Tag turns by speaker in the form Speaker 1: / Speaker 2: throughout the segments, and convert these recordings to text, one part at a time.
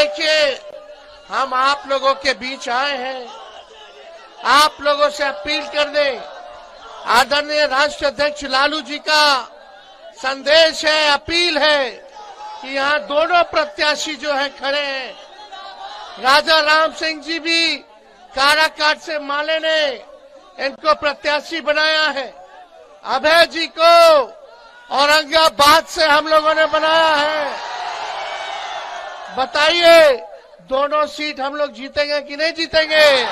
Speaker 1: देखिए, हम आप लोगों के बीच आए हैं, आप लोगों से अपील कर दें। आदरणीय राष्ट्र अध्यक्ष लालू जी का संदेश है, अपील है कि यहाँ दोनों प्रत्याशी जो है खड़े हैं। राजा राम सिंह जी भी काराकाट से माले ने इनको प्रत्याशी बनाया है। अभय जी को औरंगाबाद से हम लोगों ने बनाया है। बताइए, दोनों सीट हम लोग जीतेंगे कि नहीं जीतेंगे?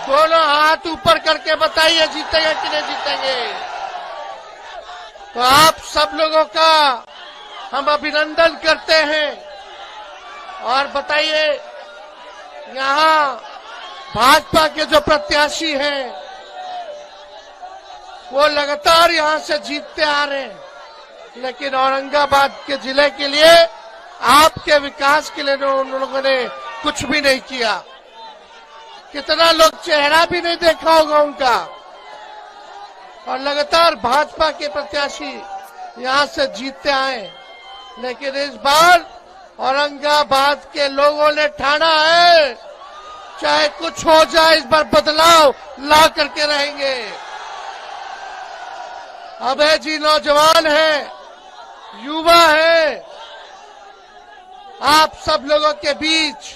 Speaker 1: दोनों हाथ ऊपर करके बताइए, जीतेंगे कि नहीं जीतेंगे? तो आप सब लोगों का हम अभिनंदन करते हैं। और बताइए, यहाँ भाजपा के जो प्रत्याशी हैं वो लगातार यहाँ से जीतते आ रहे हैं, लेकिन औरंगाबाद के जिले के लिए, आपके विकास के लिए उन लोगों ने कुछ भी नहीं किया। कितना लोग चेहरा भी नहीं देखा होगा उनका। और लगातार भाजपा के प्रत्याशी यहाँ से जीतते आए, लेकिन इस बार औरंगाबाद के लोगों ने ठाना है, चाहे कुछ हो जाए, इस बार बदलाव ला करके रहेंगे। अभय जी नौजवान है, युवा है, आप सब लोगों के बीच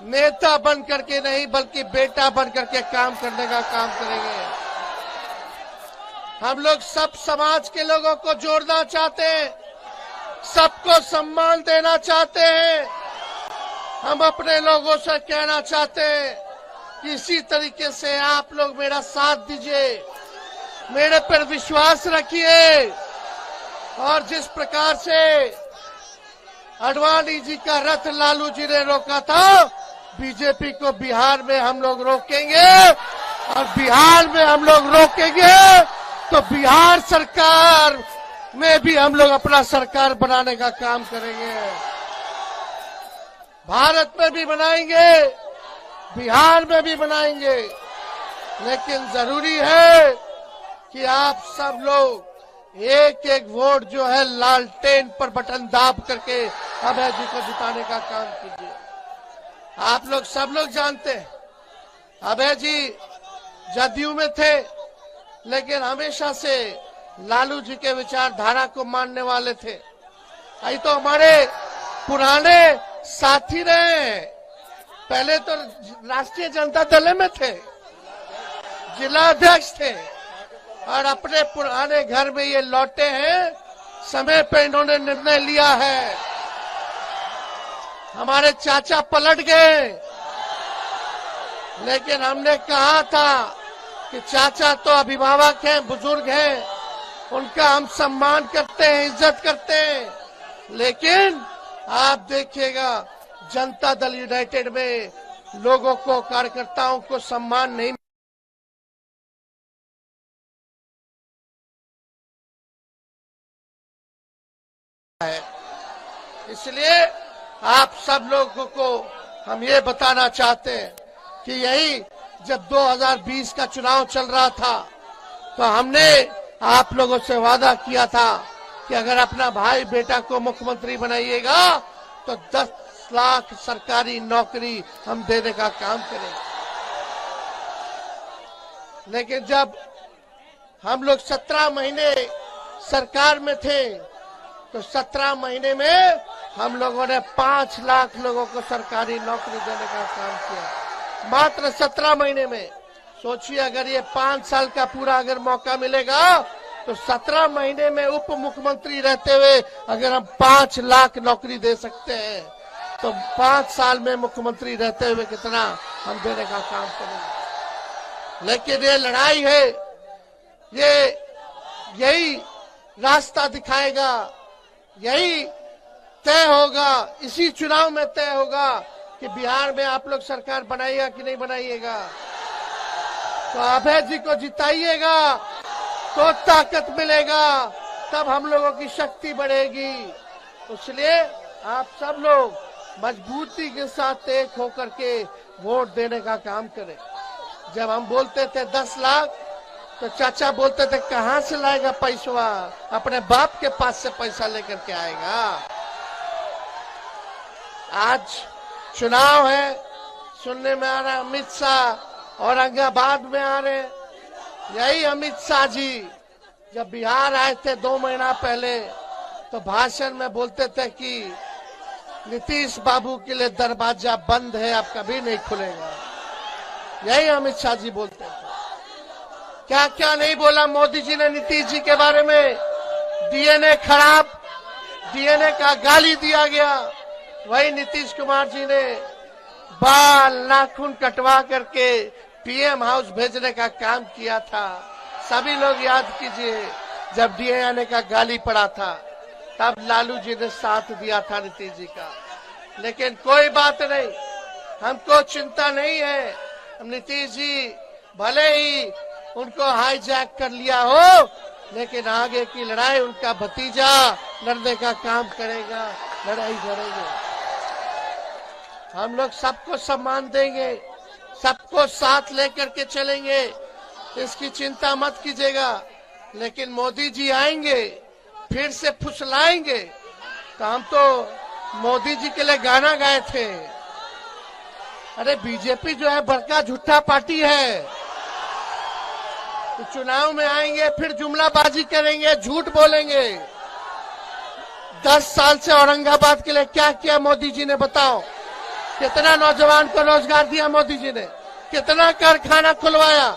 Speaker 1: नेता बन करके नहीं बल्कि बेटा बन करके काम करने का काम करेंगे। हम लोग सब समाज के लोगों को जोड़ना चाहते हैं, सबको सम्मान देना चाहते हैं। हम अपने लोगों से कहना चाहते हैं कि इसी तरीके से आप लोग मेरा साथ दीजिए, मेरे पर विश्वास रखिए। और जिस प्रकार से आडवाणी जी का रथ लालू जी ने रोका था, बीजेपी को बिहार में हम लोग रोकेंगे। और बिहार में हम लोग रोकेंगे तो बिहार सरकार में भी हम लोग अपना सरकार बनाने का काम करेंगे। भारत में भी बनाएंगे, बिहार में भी बनाएंगे, लेकिन जरूरी है कि आप सब लोग एक एक वोट जो है लालटेन पर बटन दाब करके अभय जी को जिताने का काम कीजिए। आप लोग सब लोग जानते हैं, अभय जी जदयू में थे, लेकिन हमेशा से लालू जी के विचारधारा को मानने वाले थे। ये तो हमारे पुराने साथी रहे। पहले तो राष्ट्रीय जनता दल में थे, जिला अध्यक्ष थे, और अपने पुराने घर में ये लौटे हैं। समय पे इन्होंने निर्णय लिया है। हमारे चाचा पलट गए, लेकिन हमने कहा था कि चाचा तो अभिभावक हैं, बुजुर्ग हैं, उनका हम सम्मान करते हैं, इज्जत करते हैं। लेकिन आप देखिएगा, जनता दल यूनाइटेड में लोगों को, कार्यकर्ताओं को सम्मान नहीं है। इसलिए आप सब लोगों को हम ये बताना चाहते हैं कि यही जब 2020 का चुनाव चल रहा था, तो हमने आप लोगों से वादा किया था कि अगर अपना भाई बेटा को मुख्यमंत्री बनाइएगा तो 10 लाख सरकारी नौकरी हम देने का काम करेंगे। लेकिन जब हम लोग 17 महीने सरकार में थे, तो 17 महीने में हम लोगों ने 5 लाख लोगों को सरकारी नौकरी देने का काम किया, मात्र 17 महीने में। सोचिए, अगर ये 5 साल का पूरा अगर मौका मिलेगा तो 17 महीने में उप मुख्यमंत्री रहते हुए अगर हम 5 लाख नौकरी दे सकते हैं, तो 5 साल में मुख्यमंत्री रहते हुए कितना हम देने का काम करेंगे। लेकिन ये लड़ाई है, ये यही रास्ता दिखाएगा, यही तय होगा, इसी चुनाव में तय होगा कि बिहार में आप लोग सरकार बनाइएगा कि नहीं बनाइएगा। तो अभय जी को जिताइएगा तो ताकत मिलेगा, तब हम लोगों की शक्ति बढ़ेगी। इसलिए आप सब लोग मजबूती के साथ एक होकर के वोट देने का काम करें। जब हम बोलते थे 10 लाख, तो चाचा बोलते थे कहां से लाएगा पैसा, अपने बाप के पास से पैसा लेकर के आएगा। आज चुनाव है, सुनने में आ रहा है अमित शाह औरंगाबाद में आ रहे हैं। यही अमित शाह जी जब बिहार आए थे 2 महीना पहले तो भाषण में बोलते थे कि नीतीश बाबू के लिए दरवाजा बंद है, अब कभी नहीं खुलेगा। यही अमित शाह जी बोलते थे। क्या क्या नहीं बोला मोदी जी ने नीतीश जी के बारे में। डीएनए खराब, डीएनए का गाली दिया गया। वही नीतीश कुमार जी ने बाल नाखून कटवा करके पीएम हाउस भेजने का काम किया था। सभी लोग याद कीजिए, जब डीएनए का गाली पड़ा था तब लालू जी ने साथ दिया था नीतीश जी का। लेकिन कोई बात नहीं, हमको चिंता नहीं है। नीतीश जी भले ही उनको हाईजैक कर लिया हो, लेकिन आगे की लड़ाई उनका भतीजा लड़ने का काम करेगा, लड़ाई लड़ेंगे। हम लोग सबको सम्मान देंगे, सबको साथ लेकर के चलेंगे, इसकी चिंता मत कीजिएगा। लेकिन मोदी जी आएंगे फिर से फुसलाएंगे तो हम तो मोदी जी के लिए गाना गाए थे। अरे बीजेपी जो है बड़का झूठा पार्टी है। तो चुनाव में आएंगे फिर जुमलाबाजी करेंगे, झूठ बोलेंगे। 10 साल से औरंगाबाद के लिए क्या किया मोदी जी ने, बताओ। कितना नौजवान को रोजगार दिया मोदी जी ने, कितना कारखाना खुलवाया,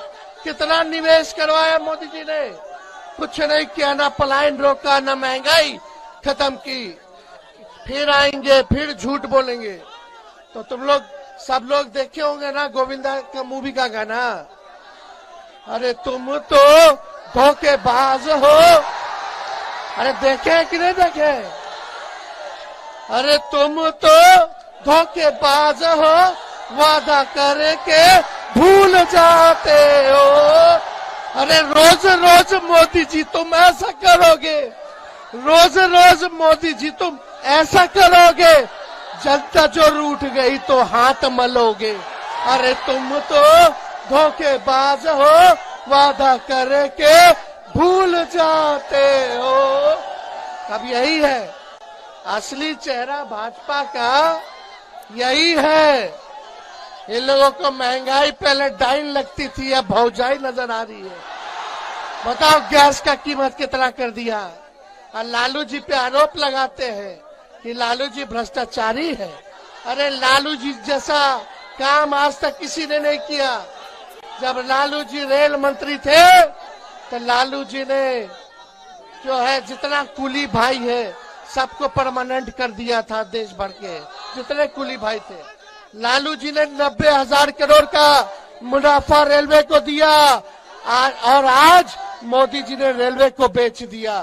Speaker 1: कितना निवेश करवाया मोदी जी ने। कुछ नहीं किया, ना पलायन रोका, ना महंगाई खत्म की। फिर आएंगे फिर झूठ बोलेंगे। तो तुम लोग सब लोग देखे होंगे ना गोविंदा का मूवी का गाना, अरे तुम तो धोखेबाज हो। अरे देखे कि नहीं देखे? अरे तुम तो धोखेबाज हो, वादा करके भूल जाते हो। अरे रोज रोज मोदी जी तुम ऐसा करोगे, रोज रोज मोदी जी तुम ऐसा करोगे, जनता जो रूठ गई तो हाथ मलोगे। अरे तुम तो धोखेबाज हो, वादा करके भूल जाते हो। अब यही है असली चेहरा भाजपा का, यही है। इन लोगों को महंगाई पहले डाइन लगती थी, अब भौजाई नजर आ रही है। बताओ गैस का कीमत कितना कर दिया। और लालू जी पे आरोप लगाते हैं कि लालू जी भ्रष्टाचारी है। अरे लालू जी जैसा काम आज तक किसी ने नहीं किया। जब लालू जी रेल मंत्री थे तो लालू जी ने जो है जितना कुली भाई है सबको परमानेंट कर दिया था। देश भर के जितने कुली भाई थे, लालू जी ने 90,000 करोड़ का मुनाफा रेलवे को दिया। और आज मोदी जी ने रेलवे को बेच दिया।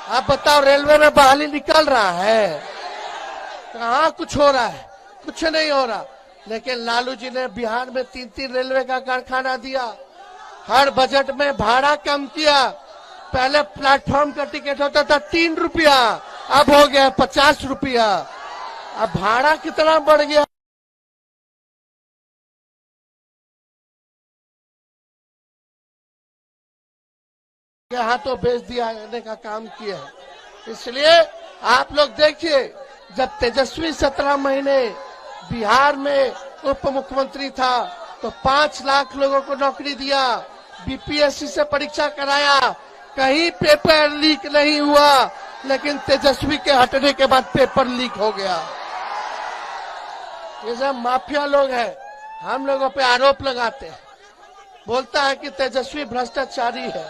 Speaker 1: आप बताओ रेलवे में बहाली निकल रहा है? कहाँ कुछ हो रहा है? कुछ नहीं हो रहा। लेकिन लालू जी ने बिहार में 3-3 रेलवे का कारखाना दिया। हर बजट में भाड़ा कम किया। पहले प्लेटफॉर्म का टिकट होता था 3 रुपया, अब हो गया 50 रुपया। अब भाड़ा कितना बढ़ गया। यहाँ तो बेच दिया का काम किया है। इसलिए आप लोग देखिए, जब तेजस्वी 17 महीने बिहार में उप मुख्यमंत्री था तो 5 लाख लोगों को नौकरी दिया, बीपीएससी से परीक्षा कराया, कहीं पेपर लीक नहीं हुआ। लेकिन तेजस्वी के हटने के बाद पेपर लीक हो गया। ये सब माफिया लोग हैं, हम लोगों पे आरोप लगाते हैं। बोलता है कि तेजस्वी भ्रष्टाचारी है।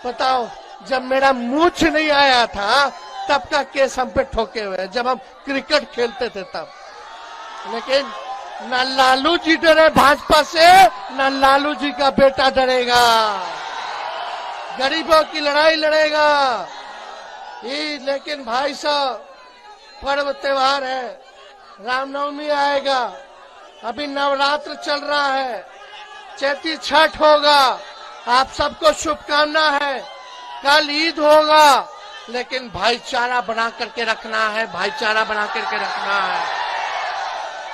Speaker 1: बताओ, जब मेरा मूछ नहीं आया था तब का केस हम पे ठोके हुए, जब हम क्रिकेट खेलते थे तब। लेकिन न लालू जी डरे भाजपा से, न लालू जी का बेटा डरेगा। गरीबों की लड़ाई लड़ेगा। ये लेकिन भाई साहब, पर्व त्योहार है, रामनवमी आएगा, अभी नवरात्र चल रहा है, चैती छठ होगा। आप सबको शुभकामना है। कल ईद होगा, लेकिन भाईचारा बना करके रखना है, भाईचारा बना करके रखना है।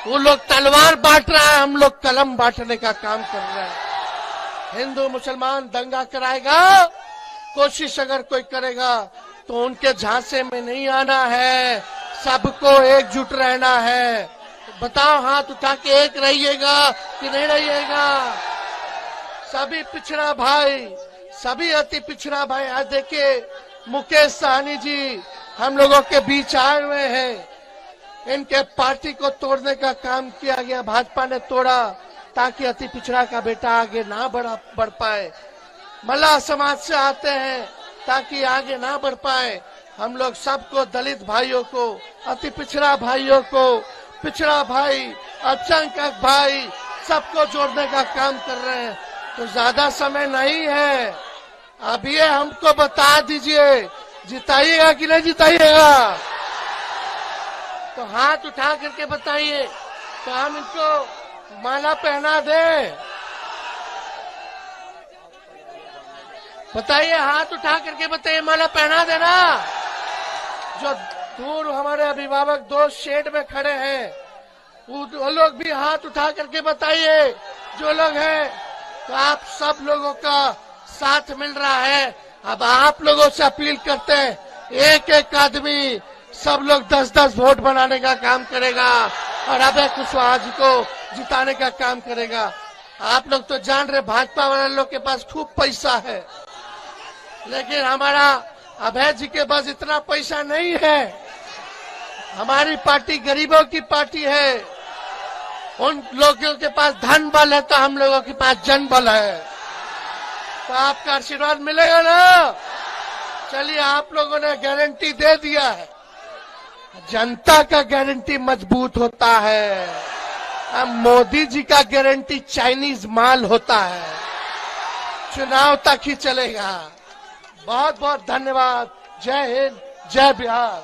Speaker 1: वो लोग तलवार बांट रहा है, हम लोग कलम बांटने का काम कर रहे हैं। हिंदू मुसलमान दंगा कराएगा, कोशिश अगर कोई करेगा तो उनके झांसे में नहीं आना है। सबको एकजुट रहना है। बताओ हाथ उठा के एक रहिएगा कि नहीं रहिएगा? सभी पिछड़ा भाई, सभी अति पिछड़ा भाई, आज देखिए मुकेश सहनी जी हम लोगों के बीच आए हुए हैं। इनके पार्टी को तोड़ने का काम किया गया, भाजपा ने तोड़ा ताकि अति पिछड़ा का बेटा आगे ना बढ़ पाए। मल्लाह समाज से आते हैं ताकि आगे ना बढ़ पाए। हम लोग सबको, दलित भाइयों को, अति पिछड़ा भाइयों को, पिछड़ा भाई, अल्पसंख्यक भाई, सबको जोड़ने का काम कर रहे हैं। तो ज्यादा समय नहीं है, अब ये हमको बता दीजिए जिताइएगा कि नहीं जिताइएगा? तो हाथ उठा करके बताइए, तो हम इनको माला पहना दें। बताइए, हाथ उठा करके बताइए, माला पहना देना। जो दूर हमारे अभिभावक दोस्त शेड में खड़े हैं, वो लोग भी हाथ उठा करके बताइए। जो लोग हैं, तो आप सब लोगों का साथ मिल रहा है। अब आप लोगों से अपील करते हैं, एक एक आदमी, सब लोग 10-10 वोट बनाने का काम करेगा और अभय कुशवाहा जी को जिताने का काम करेगा। आप लोग तो जान रहे, भाजपा वाले लोग के पास खूब पैसा है, लेकिन हमारा अभय जी के पास इतना पैसा नहीं है। हमारी पार्टी गरीबों की पार्टी है। उन लोगों के पास धन बल है, तो हम लोगों के पास जन बल है। तो आपका आशीर्वाद मिलेगा ना? चलिए, आप लोगों ने गारंटी दे दिया है। जनता का गारंटी मजबूत होता है, अब मोदी जी का गारंटी चाइनीज माल होता है, चुनाव तक ही चलेगा। बहुत बहुत धन्यवाद। जय हिंद, जय बिहार।